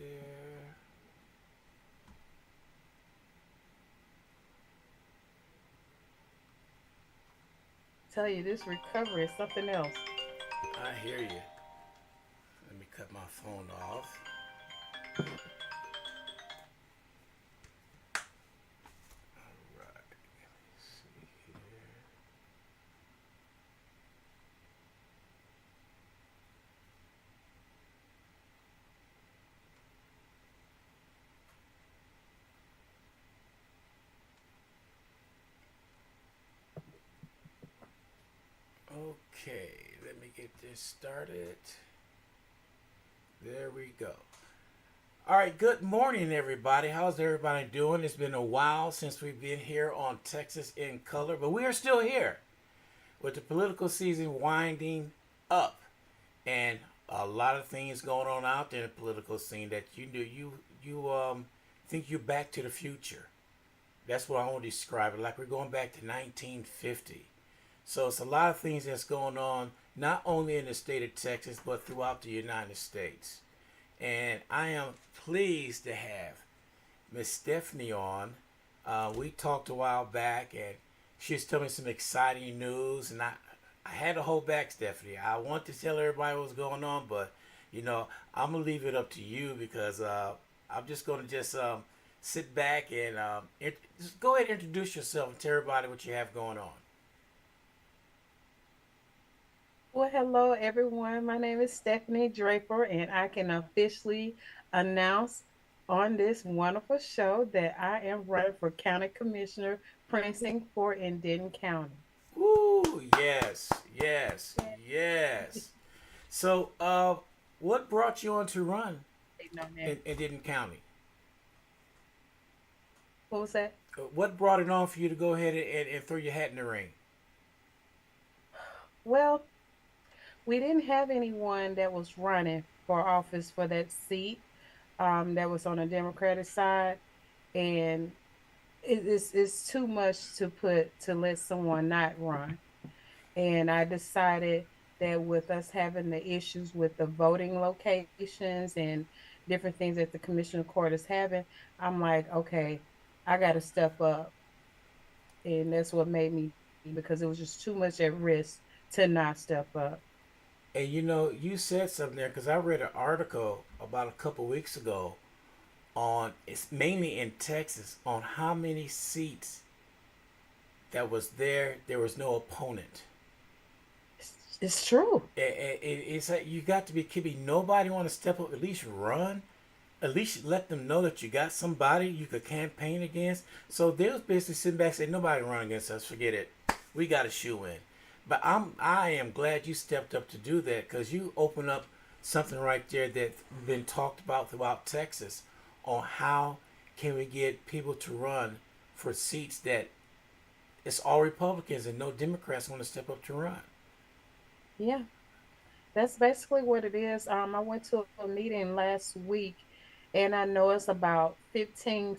there. Tell you this recovery is something else. I hear you. Let me cut my phone off. All right. Let's see here. Okay, let me get this started. There we go. All right, good morning, everybody. How's everybody doing? It's been a while since we've been here on Texas in Color, but we are still here with the political season winding up, and a lot of things going on out there in the political scene that you think you're back to the future. That's what I want to describe it like. We're going back to 1950. So it's a lot of things that's going on not only in the state of Texas but throughout the United States. And I am pleased to have Miss Stephanie on. We talked a while back, and she was telling me some exciting news, and I had to hold back, Stephanie. I want to tell everybody what's going on, but you know, I'm gonna leave it up to you because I'm just gonna just sit back and just go ahead and introduce yourself and tell everybody what you have going on. Well, hello everyone. My name is Stephanie Draper, and I can officially announce on this wonderful show that I am running for County Commissioner, Precinct 4 in Denton County. Ooh, yes, yes, Yeah. yes. So, what brought you on to run Waiting on that. in Denton County? What was that? What brought it on for you to go ahead and throw your hat in the ring? Well, we didn't have anyone that was running for office for that seat that was on the Democratic side. And it's too much to put to let someone not run. And I decided that with us having the issues with the voting locations and different things that the commissioner court is having, I'm like, okay, I got to step up. And that's what made me, because it was just too much at risk to not step up. And you know, you said something there because I read an article about a couple weeks ago on it's mainly in Texas on how many seats that was there. There was no opponent. It's true. It's like you got to be kidding. Nobody want to step up. At least run. At least let them know that you got somebody you could campaign against. So they was basically sitting back saying nobody run against us. Forget it. We got a shoe in. But I am glad you stepped up to do that because you open up something right there that's been talked about throughout Texas on how can we get people to run for seats that it's all Republicans and no Democrats want to step up to run. Yeah, that's basically what it is. I went to a meeting last week, and I know it's about 15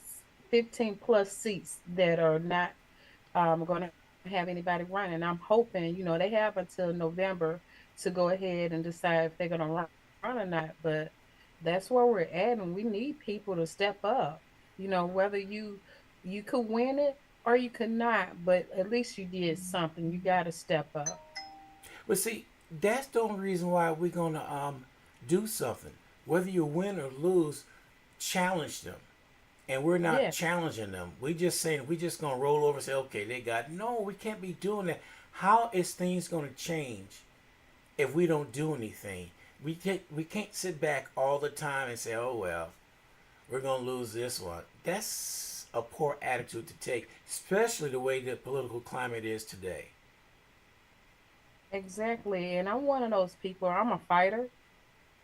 plus seats that are not going to have anybody running. I'm hoping, they have until November to go ahead and decide if they're going to run or not. But that's where we're at, and we need people to step up. Whether you could win it or you could not, but at least you did something. You got to step up. But see, that's the only reason why we're gonna do something. Whether you win or lose, challenge them. And we're not Yeah, challenging them. We just saying we just gonna roll over and say, okay, they got no. We can't be doing that. How is things gonna change if we don't do anything? We can't sit back all the time and say, oh well, we're gonna lose this one. That's a poor attitude to take, especially the way the political climate is today. exactly. And I'm one of those people. I'm a fighter.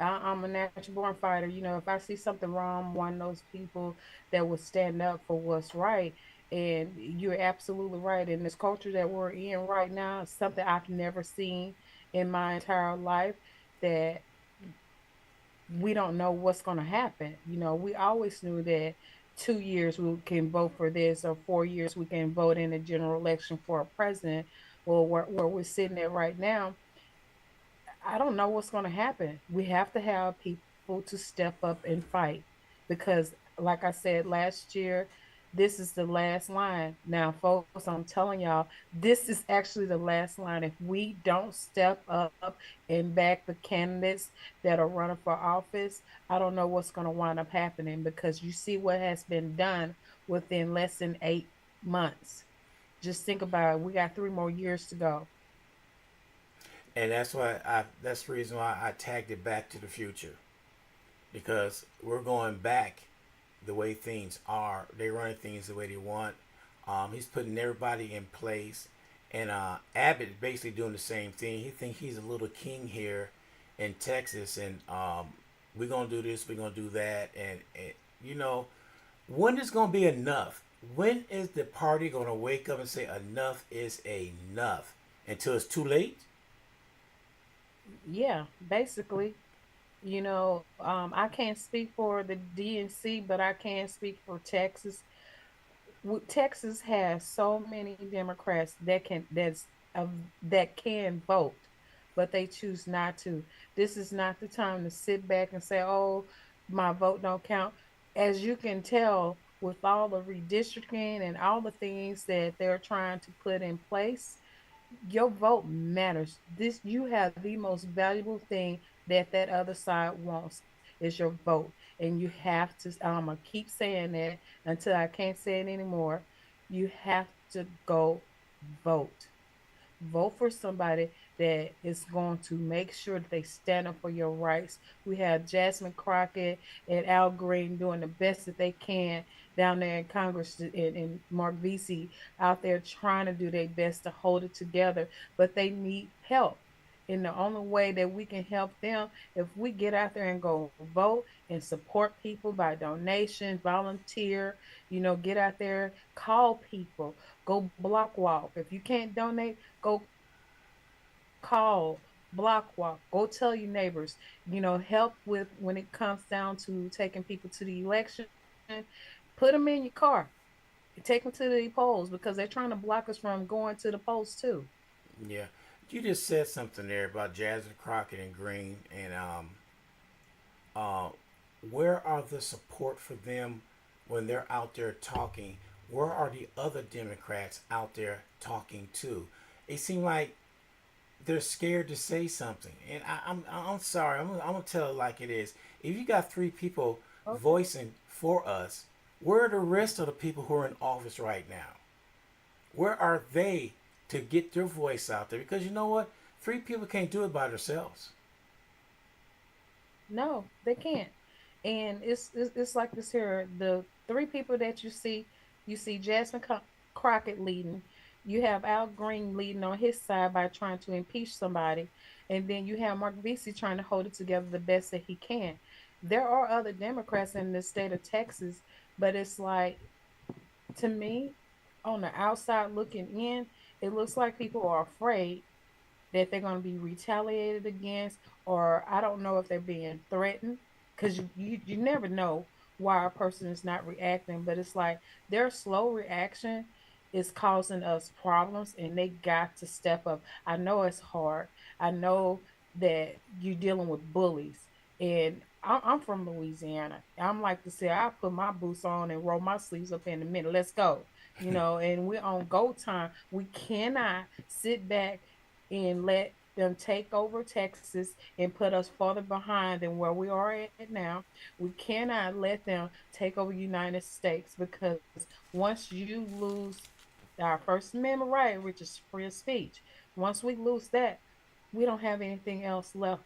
I'm a natural born fighter. If I see something wrong, I'm one of those people that will stand up for what's right. And you're absolutely right. In this culture that we're in right now, it's something I've never seen in my entire life, that we don't know what's going to happen. We always knew that 2 years we can vote for this, or 4 years we can vote in a general election for a president. Well, where we're sitting at right now, I don't know what's going to happen. We have to have people people to step up and fight because, like I said last year, this is the last line. Now, folks, I'm telling y'all, this is actually the last line. If we don't step up and back the candidates that are running for office, I don't know what's going to wind up happening because you see what has been done within less than 8 months. Just think about it. We got 3 more years to go. And that's the reason why I tagged it back to the future, because we're going back the way things are. They running things the way they want. He's putting everybody in place, and Abbott basically doing the same thing. He think he's a little king here in Texas, and we're gonna do this, we're gonna do that, and you know, when is gonna be enough? When is the party gonna wake up and say enough is enough? Until it's too late. Yeah, basically, I can't speak for the DNC, but I can speak for Texas. Texas has so many Democrats that can vote, but they choose not to. This is not the time to sit back and say, "Oh, my vote don't count." As you can tell, with all the redistricting and all the things that they're trying to put in place, your vote matters. This you have the most valuable thing that other side wants is your vote, and you have to. I'm gonna keep saying that until I can't say it anymore. You have to go vote. Vote for somebody that is going to make sure that they stand up for your rights. We have Jasmine Crockett and Al Green doing the best that they can down there in Congress, and Mark Vesey out there trying to do their best to hold it together, but they need help. And the only way that we can help them if we get out there and go vote and support people by donations, volunteer, get out there, call people, go block walk. If you can't donate, go call, block walk, go tell your neighbors, help with when it comes down to taking people to the election, put them in your car, take them to the polls because they're trying to block us from going to the polls too. Yeah, you just said something there about Jasmine Crockett and Green, and uh, where are the support for them when they're out there talking? Where are the other Democrats out there talking too? It seems like they're scared to say something, and I'm sorry. I'm gonna tell it like it is. If you got three people Okay. voicing for us, where are the rest of the people who are in office right now? Where are they to get their voice out there? Because you know what, three people can't do it by themselves. No, they can't. And it's like this here. The three people that you see Jasmine Crockett leading. You have Al Green leading on his side by trying to impeach somebody, and then you have Mark Vesey trying to hold it together the best that he can. There are other Democrats in the state of Texas, but it's like to me, on the outside looking in, it looks like people are afraid that they're going to be retaliated against, or I don't know if they're being threatened because you never know why a person is not reacting, but it's like their slow reaction is causing us problems and they got to step up. I know it's hard. I know that you're dealing with bullies, and I'm from Louisiana. I'm like to say I put my boots on and roll my sleeves up in a minute. Let's go. And we're on go time. We cannot sit back and let them take over Texas and put us farther behind than where we are at now. We cannot let them take over the United States because once you lose our First Amendment right, which is free of speech, once we lose that, we don't have anything else left,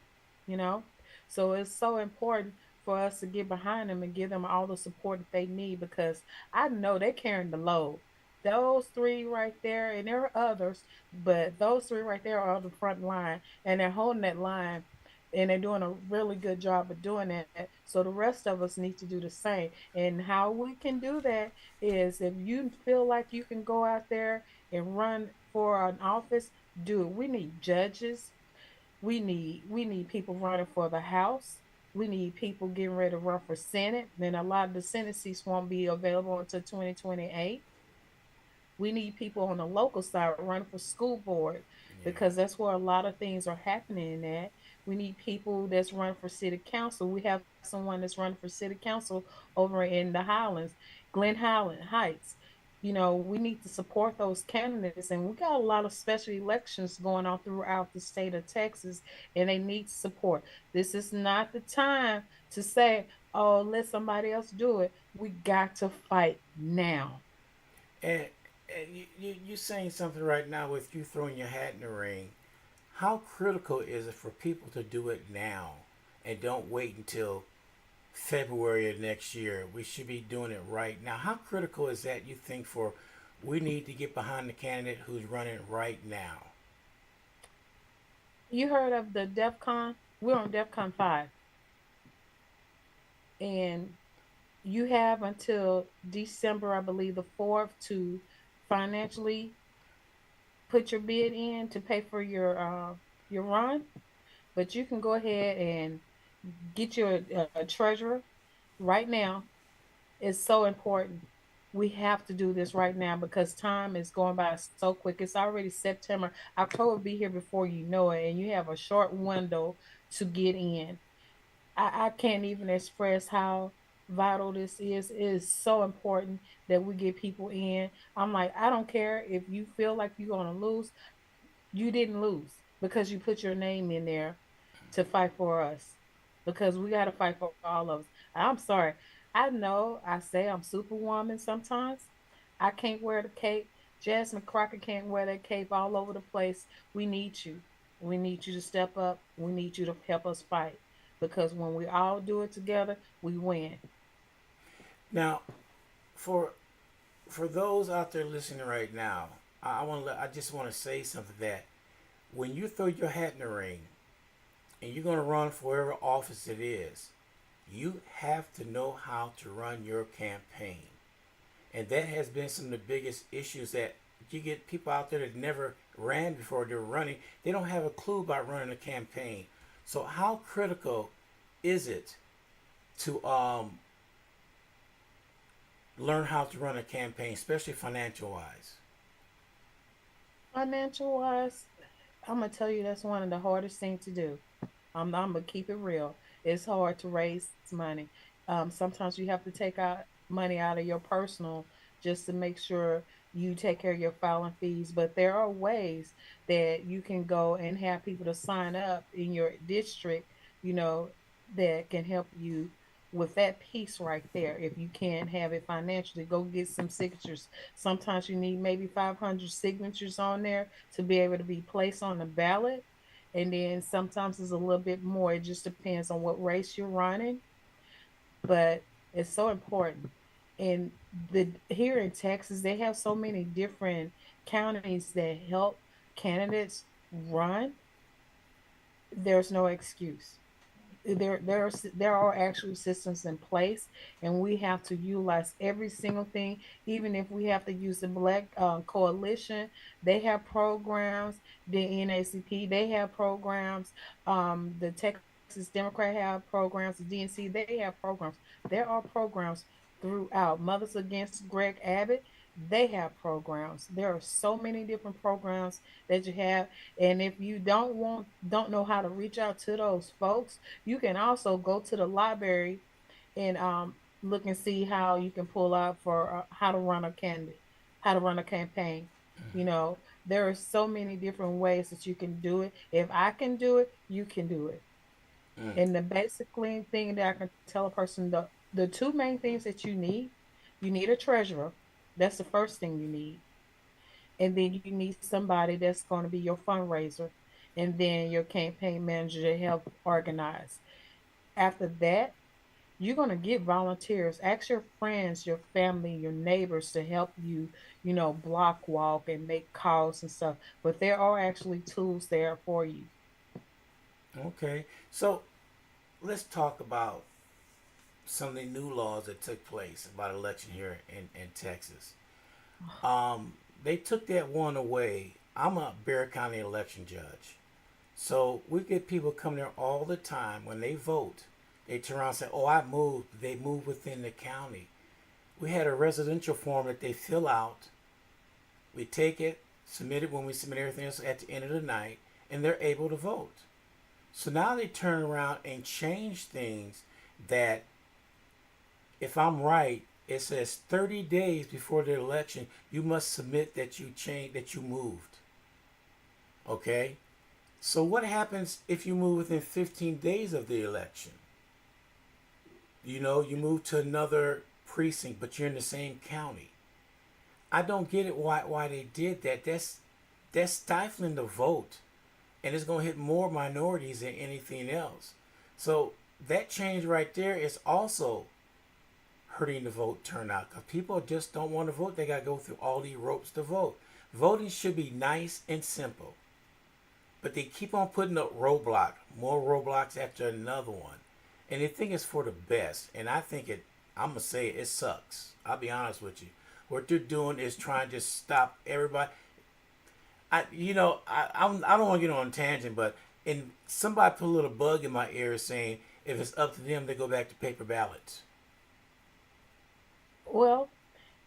you know? So it's so important for us to get behind them and give them all the support that they need because I know they're carrying the load. Those three right there, and there are others, but those three right there are on the front line and they're holding that line and they're doing a really good job of doing that. So the rest of us need to do the same. And how we can do that is if you feel like you can go out there and run for an office, do it. We need judges. We need people running for the House. We need people getting ready to run for Senate. Then a lot of the Senate seats won't be available until 2028. We need people on the local side running for school board Yeah. because that's where a lot of things are happening in that. We need people that's running for city council. We have someone that's running for city council over in the Highlands, Glen Highland Heights. We need to support those candidates, and we got a lot of special elections going on throughout the state of Texas, and they need support. This is not the time to say, "Oh, let somebody else do it." We got to fight now. And, and you saying something right now with you throwing your hat in the ring. How critical is it for people to do it now and don't wait until February of next year? We should be doing it right now. How critical is that, you think, for we need to get behind the candidate who's running right now? You heard of the DEFCON? We're on DEFCON 5, and you have until December, I believe, the 4th to financially put your bid in to pay for your run. But you can go ahead and get your treasurer right now. It's so important. We have to do this right now because time is going by so quick. It's already September. October will be here before you know it, and you have a short window to get in. I can't even express how vital this is. It is so important that we get people in. I'm like, I don't care if you feel like you're going to lose. You didn't lose because you put your name in there to fight for us, because we got to fight for all of us. I'm sorry. I know I say I'm superwoman sometimes. I can't wear the cape. Jasmine Crockett can't wear that cape all over the place. We need you. We need you to step up. We need you to help us fight, because when we all do it together, we win. Now, for for those out there listening right now, I just want to say something, that when you throw your hat in the ring and you're going to run for whatever office it is, you have to know how to run your campaign. And that has been some of the biggest issues, that you get people out there that never ran before they're running. They don't have a clue about running a campaign. So how critical is it to learn how to run a campaign, especially financial wise? Financial wise, I'm gonna tell you that's one of the hardest things to do. I'm gonna keep it real. It's hard to raise money. Sometimes you have to take out money out of your personal just to make sure you take care of your filing fees. But there are ways that you can go and have people to sign up in your district, you know, that can help you with that piece right there. If you can't have it financially, go get some signatures. Sometimes you need maybe 500 signatures on there to be able to be placed on the ballot, and then sometimes it's a little bit more. It just depends on what race you're running, but it's so important. And the here in Texas, they have so many different counties that help candidates run. There's no excuse. There are actual systems in place, and we have to utilize every single thing. Even if we have to use the Black Coalition, they have programs. The NACP, they have programs. The Texas Democrat have programs. The DNC, they have programs. There are programs throughout. Mothers Against Greg Abbott, they have programs. There are so many different programs that you have. And if you don't know how to reach out to those folks, you can also go to the library and look and see how you can pull out for how to run a candidate, how to run a campaign. There are so many different ways that you can do it. If I can do it, you can do it. Mm, And the basically thing that I can tell a person, the two main things that you need a treasurer. That's the first thing you need. And then you need somebody that's going to be your fundraiser, and then your campaign manager to help organize. After that, you're going to get volunteers. Ask your friends, your family, your neighbors to help you, block walk and make calls and stuff. But there are actually tools there for you. okay. So let's talk about some of the new laws that took place about election here in Texas. They took that one away. I'm a Bexar County election judge. So we get people come there all the time. When they vote, they turn around and say, "Oh, I moved." They move within the county. We had a residential form that they fill out. We take it, submit it when we submit everything else at the end of the night, and they're able to vote. So now they turn around and change things that, if I'm right, it says 30 days before the election, you must submit that you changed, that you moved. Okay? So what happens if you move within 15 days of the election? You know, you move to another precinct, but you're in the same county. I don't get it why they did that. That's stifling the vote, and it's gonna hit more minorities than anything else. So that change right there is also hurting the vote turnout because people just don't want to vote. They gotta go through all these ropes to vote. Voting should be nice and simple, but they keep on putting up more roadblocks after another one, and they think it's for the best. And I think it. I'm gonna say it sucks. I'll be honest with you. What they're doing is trying to stop everybody. I don't want to get on a tangent, but and somebody put a little bug in my ear saying if it's up to them, they go back to paper ballots. Well,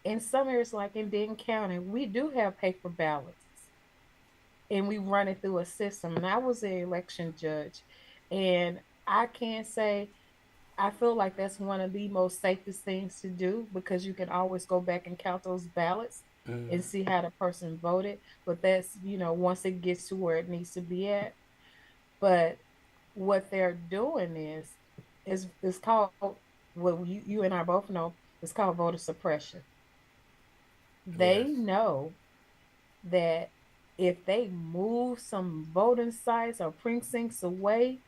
in some areas, like in Denton County, we do have paper ballots and we run it through a system. And I was an election judge, and I can't say I feel like that's one of the most safest things to do because you can always go back and count those ballots Mm, and see how the person voted. But that's, once it gets to where it needs to be at. But what they're doing is called what you and I both know, it's called voter suppression. They yes. know that if they move some voting sites or precincts away,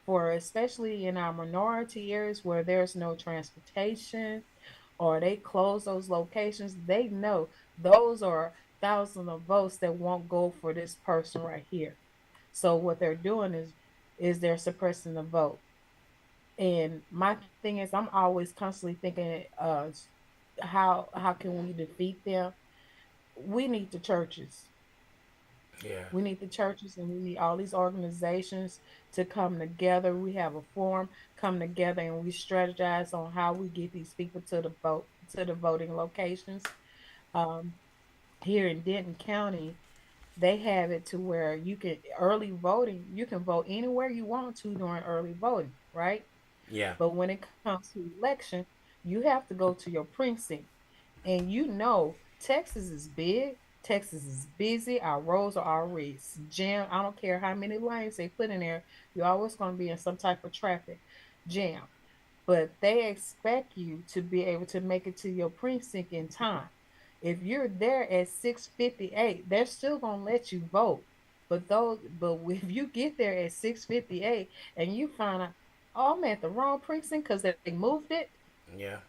for especially in our minority areas where there's no transportation, or they close those locations, they know those are thousands of votes that won't go for this person right here. So what they're doing is they're suppressing the vote. And my thing is, I'm always constantly thinking, how can we defeat them? We need the churches. Yeah. We need the churches, and we need all these organizations to come together. We have a forum, come together, and we strategize on how we get these people to the voting locations. Um, Here in Denton County, they have it to where you can early voting. You can vote anywhere you want to during early voting, right? Yeah. But when it comes to election, you have to go to your precinct. And Texas is big. Texas is busy. Our roads are already jammed. I don't care how many lanes they put in there. You're always going to be in some type of traffic jam. But they expect you to be able to make it to your precinct in time. If you're there at 6:58, they're still going to let you vote. But if you get there at 6:58 and you find out, oh, I'm at the wrong precinct because they moved it, Yeah.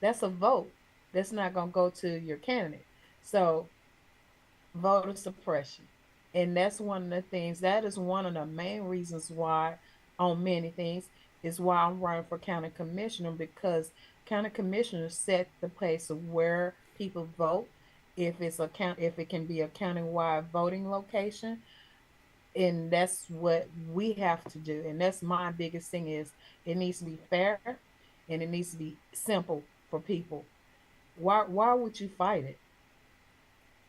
that's a vote that's not going to go to your candidate. So, voter suppression. And that's one of the things, that is one of the main reasons why, on many things, is why I'm running for county commissioner, because county commissioners set the place of where people vote. If it can be a countywide voting location, and that's what we have to do. And that's my biggest thing is it needs to be fair and it needs to be simple for people. Why would you fight it?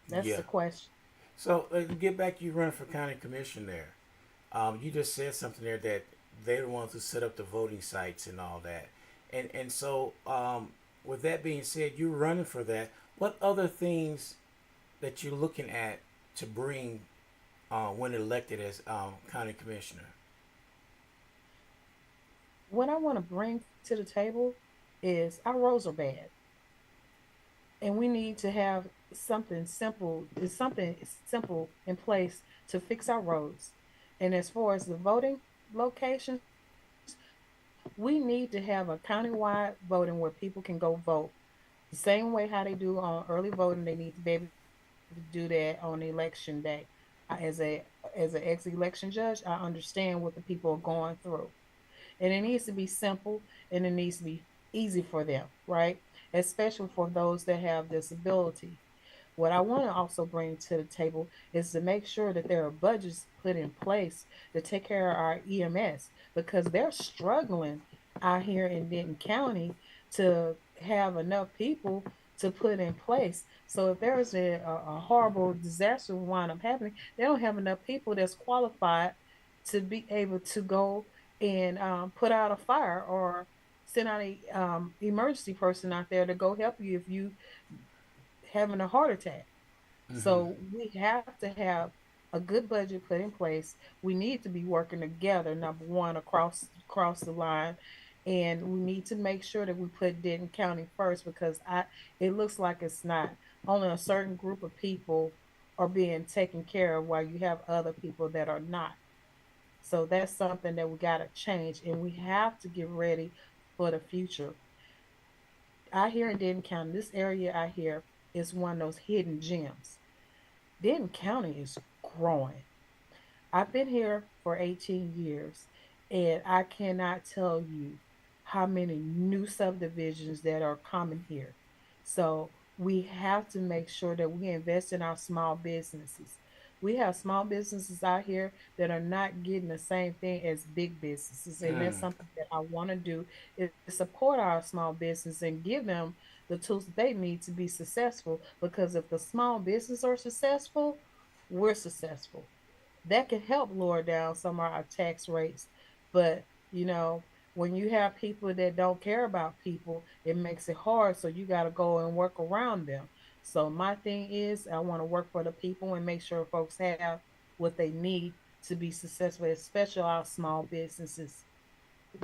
That's Yeah. the question. So get back. You run for county commission there. You just said something there that they're the ones who set up the voting sites and all that. And so with that being said, you're running for that. What other things that you're looking at to bring when elected as county commissioner? What I want to bring to the table is our roads are bad, and we need to have something simple in place to fix our roads. And as far as the voting locations, we need to have a countywide voting where people can go vote. The same way how they do on early voting, they need to be able to do that on election day. As an ex-election judge, I understand what the people are going through. And it needs to be simple and it needs to be easy for them, right? Especially for those that have disability. What I want to also bring to the table is to make sure that there are budgets put in place to take care of our EMS because they're struggling out here in Denton County to have enough people to put in place. So if there is a horrible disaster wind up happening, they don't have enough people that's qualified to be able to go and put out a fire or send out a emergency person out there to go help you if you having a heart attack. Hmm. So we have to have a good budget put in place. We need to be working together, number one, across the line. And we need to make sure that we put Denton County first because I it looks like it's not. Only a certain group of people are being taken care of while you have other people that are not. So that's something that we gotta change and we have to get ready for the future. I hear in Denton County, this area I hear is one of those hidden gems. Denton County is growing. I've been here for 18 years and I cannot tell you how many new subdivisions that are coming here. So we have to make sure that we invest in our small businesses. We have small businesses out here that are not getting the same thing as big businesses. And that's Mm. something that I want to do is support our small business and give them the tools that they need to be successful. Because if the small business are successful, we're successful. That can help lower down some of our tax rates. But, you know, when you have people that don't care about people, it makes it hard. So you got to go and work around them. So my thing is, I want to work for the people and make sure folks have what they need to be successful, especially our small businesses.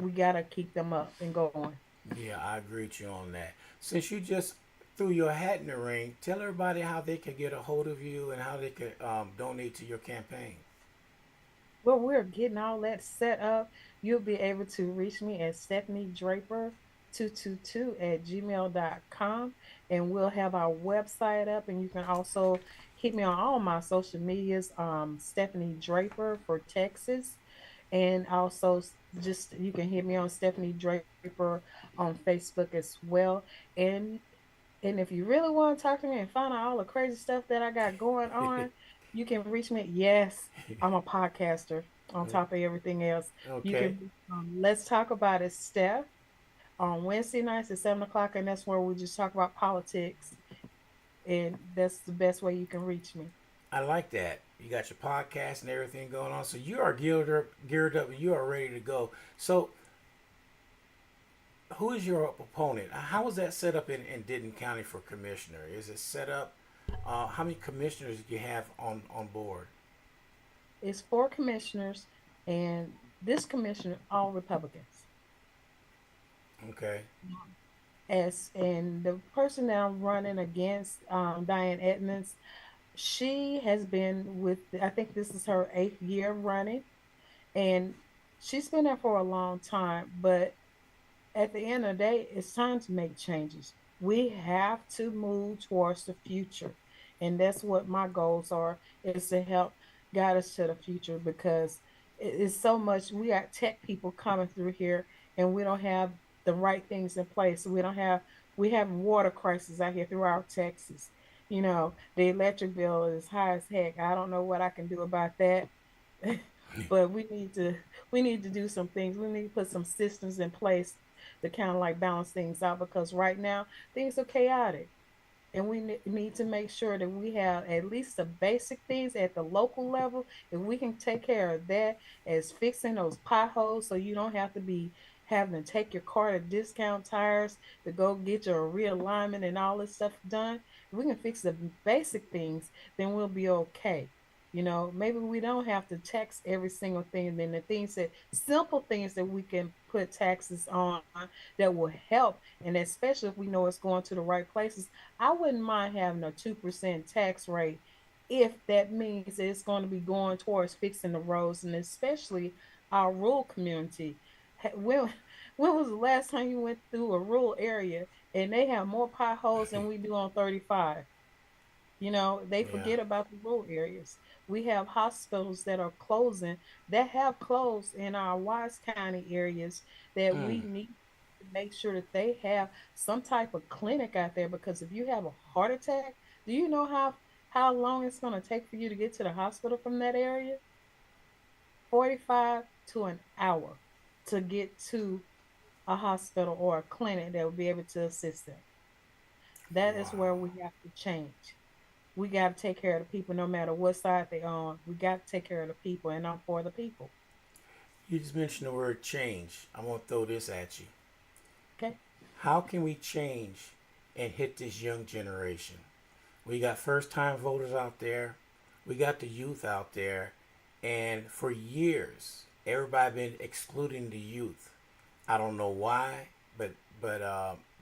We got to keep them up and going. Yeah, I agree with you on that. Since you just threw your hat in the ring, tell everybody how they can get a hold of you and how they can donate to your campaign. Well, we're getting all that set up. You'll be able to reach me at Stephanie Draper 222 at gmail.com. And we'll have our website up. And you can also hit me on all my social medias, Stephanie Draper for Texas. And also just you can hit me on Stephanie Draper on Facebook as well. And and if you really want to talk to me and find out all the crazy stuff that I got going on, you can reach me. Yes, I'm a podcaster on top of everything else. You Okay. can let's talk about it, Steph, on Wednesday nights at 7 o'clock, and that's where we just talk about politics, and that's the best way you can reach me. I like that. You got your podcast and everything going on. So you are geared up, and you are ready to go. So who is your opponent? How was that set up in Denton County for commissioner? Is it set up? How many commissioners do you have on board? It's four commissioners, and this commissioner all Republicans. Okay. As and the person that I'm running against, Diane Edmonds, she has been with, I think this is her 8th year running, and she's been there for a long time. But at the end of the day, it's time to make changes. We have to move towards the future. And that's what my goals are, is to help guide us to the future because it's so much. We got tech people coming through here and we don't have the right things in place. We have water crisis out here throughout Texas. You know, the electric bill is high as heck. I don't know what I can do about that. But we need to do some things. We need to put some systems in place to kind of like balance things out because right now things are chaotic and we need to make sure that we have at least the basic things at the local level. If we can take care of that, as fixing those potholes so you don't have to be having to take your car to discount tires to go get your realignment and all this stuff done. If we can fix the basic things, then we'll be okay. You know, maybe we don't have to tax every single thing. And then the things that simple things that we can put taxes on that will help, and especially if we know it's going to the right places. I wouldn't mind having a 2% tax rate if that means that it's going to be going towards fixing the roads and especially our rural community. When was the last time you went through a rural area and they have more potholes than we do on 35? You know, they Yeah. forget about the rural areas. We have hospitals that are closing, that have closed in our Wise County areas that Mm. we need to make sure that they have some type of clinic out there because if you have a heart attack, do you know how long it's going to take for you to get to the hospital from that area? 45 to an hour to get to a hospital or a clinic that will be able to assist them. That is Wow. where we have to change. We got to take care of the people no matter what side they on. We got to take care of the people, and I'm for the people. You just mentioned the word change. I'm gonna throw this at you. Okay. How can we change and hit this young generation? We got first time voters out there. We got the youth out there. And for years, everybody been excluding the youth. I don't know why, but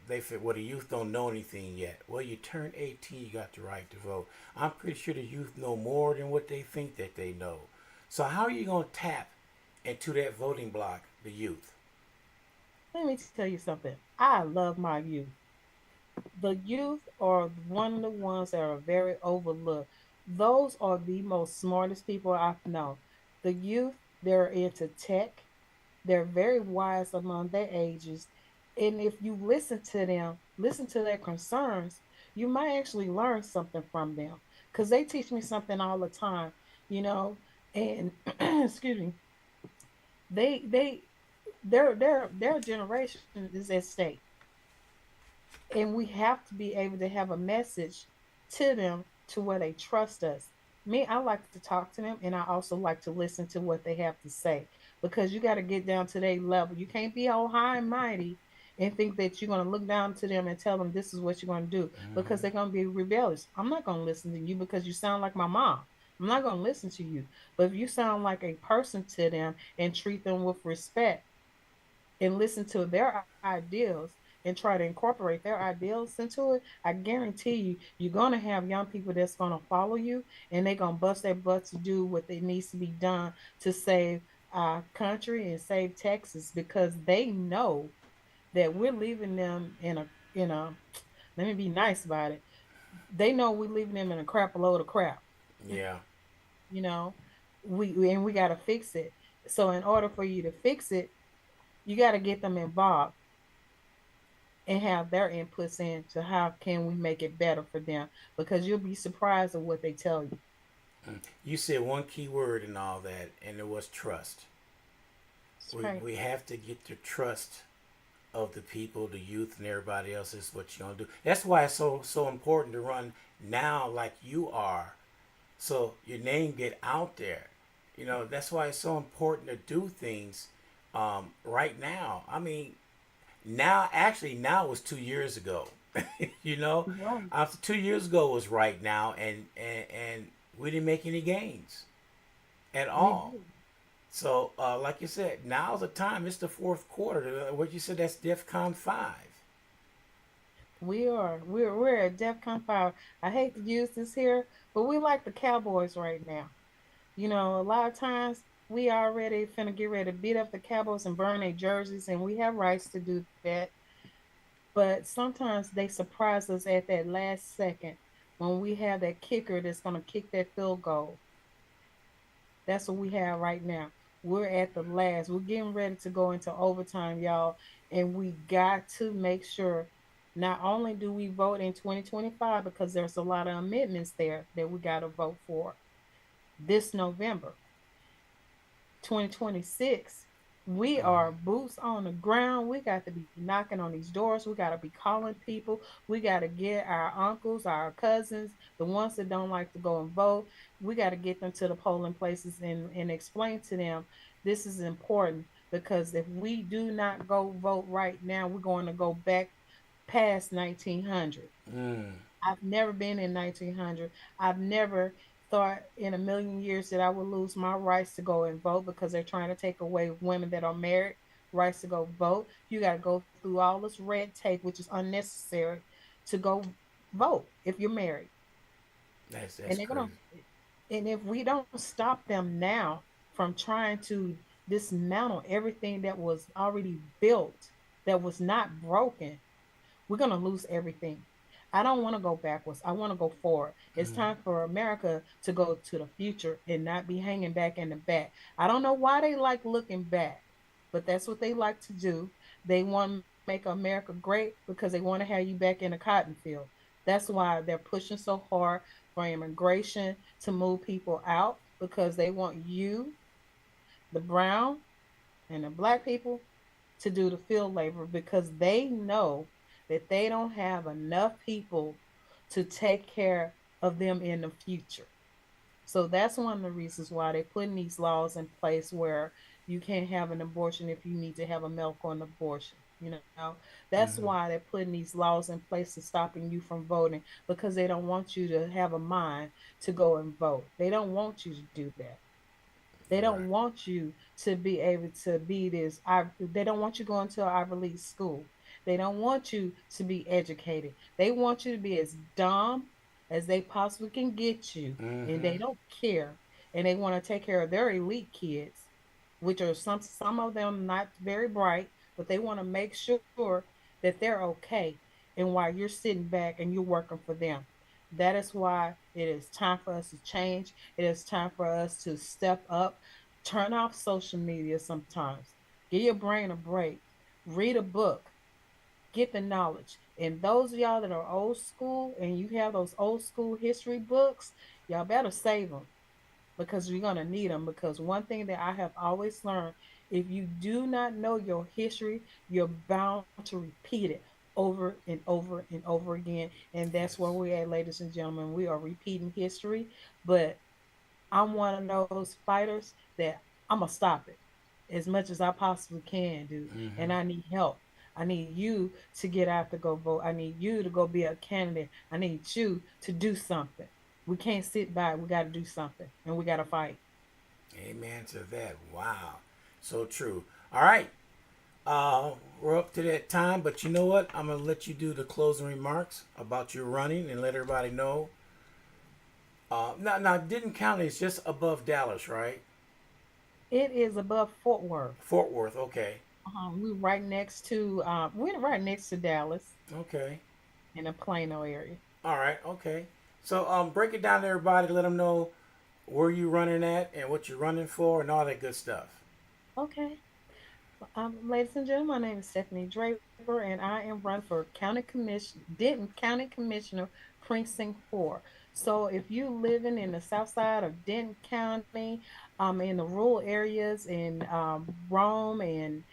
they said, well, the youth don't know anything yet. Well, you turn 18, you got the right to vote. I'm pretty sure the youth know more than what they think that they know. So how are you going to tap into that voting block, the youth? Let me tell you something. I love my youth. The youth are one of the ones that are very overlooked. Those are the most smartest people I've known. The youth, they're into tech. They're very wise among their ages. And if you listen to them, listen to their concerns, you might actually learn something from them. Because they teach me something all the time, you know, and excuse me, they their generation is at stake, and we have to be able to have a message to them to where they trust us. Me, I like to talk to them, and I also like to listen to what they have to say, because you got to get down to their level. You can't be all high and mighty and think that you're going to look down to them and tell them this is what you're going to do, because Mm-hmm. they're going to be rebellious. I'm not going to listen to you because you sound like my mom. I'm not going to listen to you. But if you sound like a person to them and treat them with respect and listen to their ideals and try to incorporate their ideals into it, I guarantee you, you're going to have young people that's going to follow you, and they're going to bust their butts to do what it needs to be done to save our country and save Texas, because they know that we're leaving them in a let me be nice about it. They know we're leaving them in a crap load of crap. Yeah. You know, we got to fix it. So in order for you to fix it, you got to get them involved and have their inputs into how can we make it better for them, because you'll be surprised at what they tell you. You said one key word in all that, and it was trust. That's right. We have to get the trust of the people, the youth, and everybody else is what you're gonna do. That's why it's so important to run now, like you are, so your name get out there. You know, that's why it's so important to do things right now. I mean, now actually now was 2 years ago. you know, Right. after 2 years ago was right now, and we didn't make any gains at We all. do. So, like you said, now's the time. It's the fourth quarter. What you said, that's DEFCON 5. We're at DEFCON 5. I hate to use this here, but we like the Cowboys right now. You know, a lot of times we already finna get ready to beat up the Cowboys and burn their jerseys, and we have rights to do that. But sometimes they surprise us at that last second when we have that kicker that's gonna kick that field goal. That's what we have right now. We're at the last. We're getting ready to go into overtime, y'all. And we got to make sure not only do we vote in 2025, because there's a lot of amendments there that we got to vote for this November, 2026. We are Mm-hmm. boots on the ground. We got to be knocking on these doors. We got to be calling people. We got to get our uncles, our cousins, the ones that don't like to go and vote. We got to get them to the polling places and explain to them this is important, because if we do not go vote right now, we're going to go back past 1900. Mm. I've never been in 1900. I've never thought in a million years that I would lose my rights to go and vote, because they're trying to take away women that are married rights to go vote. You got to go through all this red tape, which is unnecessary, to go vote if you're married. That's And they're crazy. gonna, and if we don't stop them now from trying to dismantle everything that was already built, that was not broken, we're going to lose everything. I don't want to go backwards. I want to go forward. It's Mm. time for America to go to the future and not be hanging back in the back. I don't know why they like looking back, but that's what they like to do. They want to make America great because they want to have you back in the cotton field. That's why they're pushing so hard for immigration to move people out, because they want you, the brown and the black people, to do the field labor, because they know that they don't have enough people to take care of them in the future. So that's one of the reasons why they're putting these laws in place where you can't have an abortion if you need to have a medical abortion. That's Mm-hmm. why they're putting these laws in place to stopping you from voting, because they don't want you to have a mind to go and vote. They don't want you to do that. They Right. don't want you to be able to be this. They don't want you going to an Ivy League school. They don't want you to be educated. They want you to be as dumb as they possibly can get you, and Mm-hmm. they don't care. And they want to take care of their elite kids, which are some of them not very bright, but they want to make sure that they're okay. And while you're sitting back and you're working for them, that is why it is time for us to change. It is time for us to step up, turn off social media sometimes, give your brain a break, read a book, get the knowledge. And those of y'all that are old school and you have those old school history books, y'all better save them, because you're going to need them. Because one thing that I have always learned, if you do not know your history, you're bound to repeat it over and over and over again. And that's where Yes. we're at, ladies and gentlemen. We are repeating history, but I'm one of those fighters that I'm going to stop it as much as I possibly can do. Mm-hmm. And I need help. I need you to get out to go vote. I need you to go be a candidate. I need you to do something. We can't sit by. We got to do something, and we got to fight. Amen to that. Wow. So true. All right. We're up to that time, but you know what? I'm gonna let you do the closing remarks about your running and let everybody know. Now, Denton County is just above Dallas, right? It is above Fort Worth. Fort Worth. Okay. We're right next to Dallas Okay. in the Plano area. All right. Okay. So, break it down to everybody. Let them know where you running at and what you're running for and all that good stuff. Okay. Ladies and gentlemen, my name is Stephanie Draper, and I am running for Denton County Commissioner, Precinct 4. So if you living in the south side of Denton County, in the rural areas in Rome and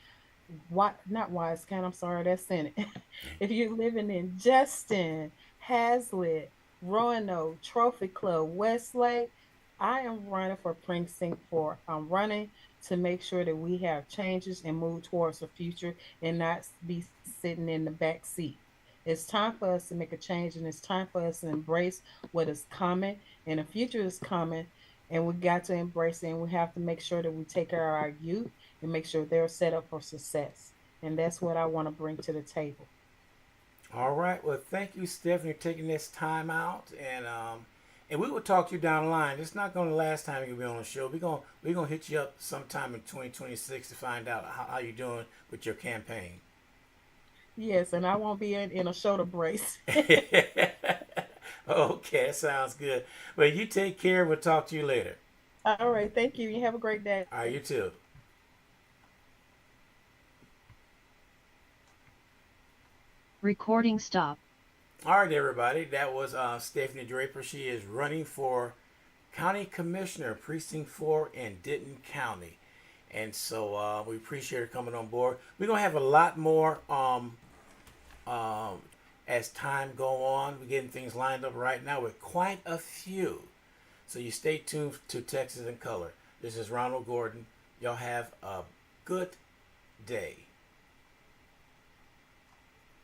what not Wise County, I'm sorry, that's Senate. If you're living in Justin, Hazlitt, Roanoke, Trophy Club, Westlake, I am running for precinct 4. I'm running to make sure that we have changes and move towards the future and not be sitting in the back seat. It's time for us to make a change, and it's time for us to embrace what is coming, and the future is coming, and we got to embrace it, and we have to make sure that we take care of our youth and make sure they're set up for success. And that's what I want to bring to the table. All right. Well, thank you, Stephanie, for taking this time out, and we will talk to you down the line. It's not going to last time you'll be on the show. We're gonna hit you up sometime in 2026 to find out how you're doing with your campaign. Yes, and I won't be in a shoulder brace. Okay, sounds good. Well, you take care. We'll talk to you later. All right. Thank you. You have a great day. All right, you too. Recording stop. All right, everybody. That was Stephanie Draper. She is running for County Commissioner, Precinct 4 in Denton County. And so we appreciate her coming on board. We're going to have a lot more um, as time go on. We're getting things lined up right now with quite a few. So you stay tuned to Texas in Color. This is Ronald Gordon. Y'all have a good day.